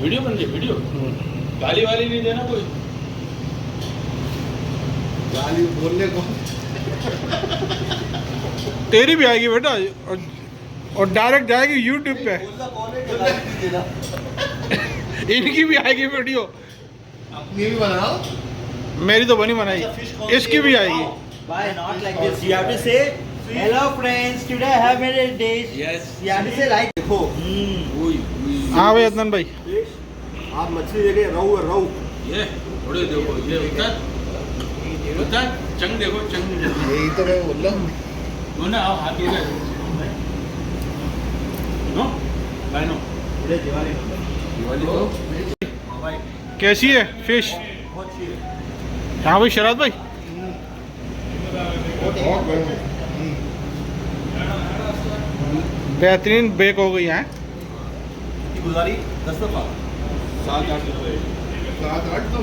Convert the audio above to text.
वीडियो बन रही, वीडियो गाली वाली नहीं देना कोई, गाली बोलने को तेरी भी आएगी बेटा, और डायरेक्ट जाएगी यूट्यूब पे। इनकी भी आएगी वीडियो। अपनी भी बनाओ। मेरी तो बनी बनाई, इसकी भी आएगी। Why not like this? You have to say, hello friends, today I have made a dish. Yes. You have to say like, देखो। हाँ भाई अदनान भाई, आप मछली देखिए, रहू है, रहू। ये थोड़े देखो, ये उतर चंग देखो, चंग यही तो मैं बोल रहा हूँ। नो ना, आओ हाथ धो गए। नो भाई नो, दिवाली को भाई कैसी है फिश? हाँ भाई शराद भाई, बेहतरीन बेक हो गई है। गुजारी 10 दफा 7-8 रुपए। 7-8 तो